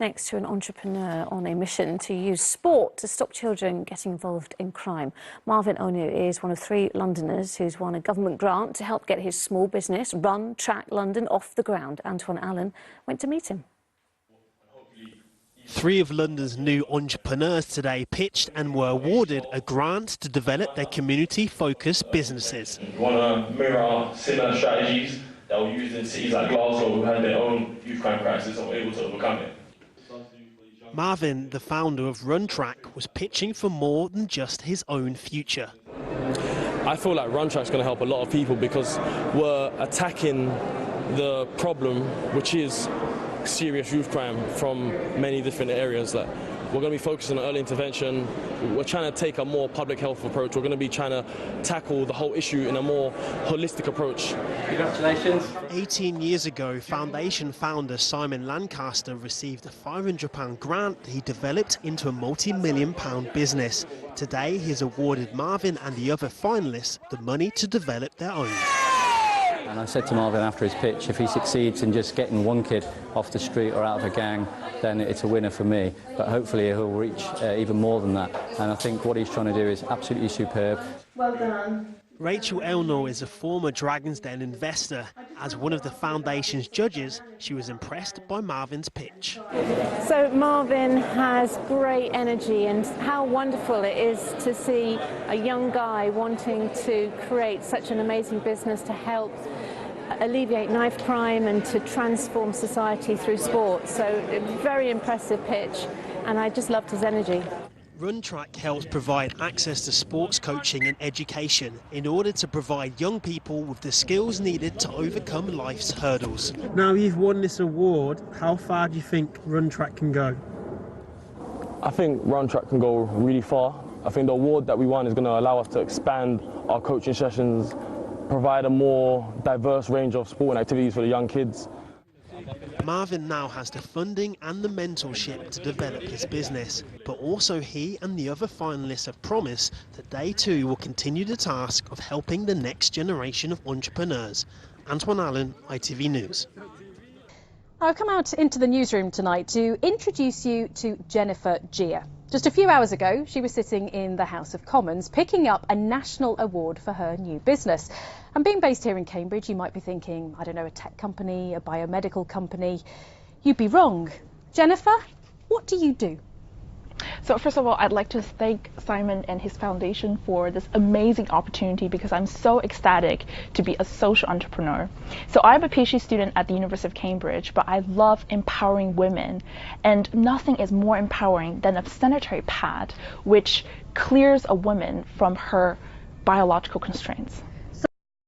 next to an entrepreneur on a mission to use sport to stop children getting involved in crime. Marvin Onu is one of 3 Londoners who's won a government grant to help get his small business, Run Track London, off the ground. Antoine Allen went to meet him. 3 of London's new entrepreneurs today pitched and were awarded a grant to develop their community-focused businesses. We want to mirror similar strategies that were used in cities like Glasgow, who had their own youth crime crisis and were able to overcome it. Marvin, the founder of Run Track, was pitching for more than just his own future. I feel like Run Track's going to help a lot of people because we're attacking the problem, which is serious youth crime, from many different areas. Like, we're going to be focusing on early intervention. We're trying to take a more public health approach. We're going to be trying to tackle the whole issue in a more holistic approach. Congratulations. 18 years ago, Foundation founder Simon Lancaster received a £500 grant that he developed into a multi-million-pound business. Today, he's awarded Marvin and the other finalists the money to develop their own. And I said to Marvin after his pitch, if he succeeds in just getting one kid off the street or out of a gang, then it's a winner for me. But hopefully he'll reach even more than that. And I think what he's trying to do is absolutely superb. Well done. Rachel Elnor is a former Dragon's Den investor. As one of the foundation's judges, she was impressed by Marvin's pitch. So Marvin has great energy, and how wonderful it is to see a young guy wanting to create such an amazing business to help alleviate knife crime and to transform society through sport. So a very impressive pitch, and I just loved his energy. Run Track helps provide access to sports coaching and education in order to provide young people with the skills needed to overcome life's hurdles. Now you've won this award, how far do you think Run Track can go? I think Run Track can go really far. I think the award that we won is going to allow us to expand our coaching sessions, provide a more diverse range of sport and activities for the young kids. Marvin now has the funding and the mentorship to develop his business, but also he and the other finalists have promised that they too will continue the task of helping the next generation of entrepreneurs. Antoine Allen, ITV News. I've come out into the newsroom tonight to introduce you to Jennifer Gia. Just a few hours ago, she was sitting in the House of Commons picking up a national award for her new business. And being based here in Cambridge, you might be thinking, I don't know, a tech company, a biomedical company. You'd be wrong. Jennifer, what do you do? So first of all, I'd like to thank Simon and his foundation for this amazing opportunity because I'm so ecstatic to be a social entrepreneur. So I'm a PhD student at the University of Cambridge, but I love empowering women, and nothing is more empowering than a sanitary pad which clears a woman from her biological constraints.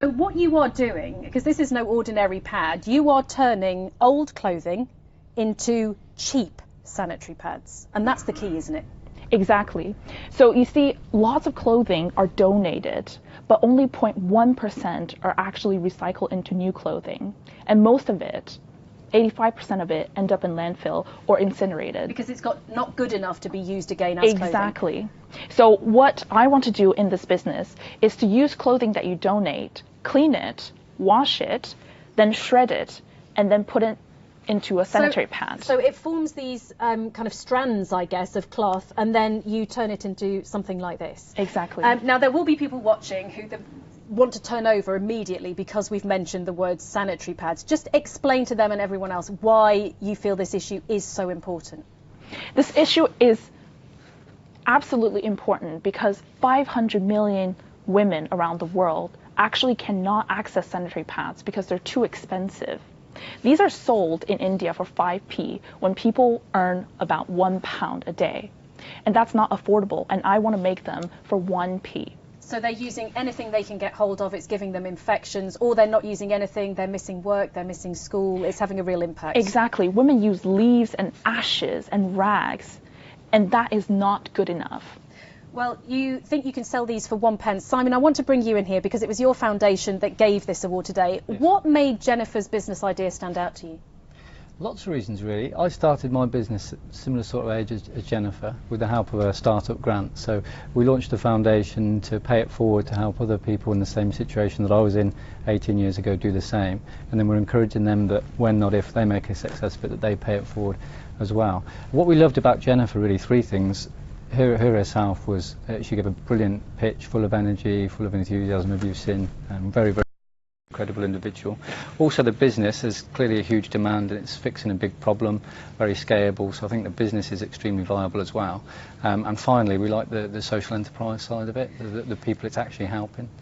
So what you are doing, because this is no ordinary pad, you are turning old clothing into cheap sanitary pads, and that's the key, isn't it? Exactly. So you see, lots of clothing are donated, but only 0.1% are actually recycled into new clothing, and most of it, 85% of it, end up in landfill or incinerated. Because it's not good enough to be used again as clothing. Exactly. So what I want to do in this business is to use clothing that you donate, clean it, wash it, then shred it, and then put it into a sanitary pad. So it forms these kind of strands, I guess, of cloth, and then you turn it into something like this. Exactly. Now there will be people watching who want to turn over immediately because we've mentioned the word sanitary pads. Just explain to them and everyone else why you feel this issue is so important. This issue is absolutely important because 500 million women around the world actually cannot access sanitary pads because they're too expensive. These are sold in India for 5p when people earn about £1 a day. And that's not affordable, and I want to make them for 1p. So they're using anything they can get hold of, it's giving them infections, or they're not using anything, they're missing work, they're missing school, it's having a real impact. Exactly. Women use leaves and ashes and rags, and that is not good enough. Well, you think you can sell these for £1. Simon, I want to bring you in here because it was your foundation that gave this award today. Yes. What made Jennifer's business idea stand out to you? Lots of reasons really. I started my business at a similar sort of age as Jennifer with the help of a StartUp grant. So we launched a foundation to pay it forward to help other people in the same situation that I was in 18 years ago do the same. And then we're encouraging them that when, not if, they make a success of it, that they pay it forward as well. What we loved about Jennifer, really three things. Her herself was, she gave a brilliant pitch, full of energy, full of enthusiasm, as you've seen, very, very incredible individual. Also the business is clearly a huge demand and it's fixing a big problem, very scalable, so I think the business is extremely viable as well. And finally we like the social enterprise side of it, the people it's actually helping.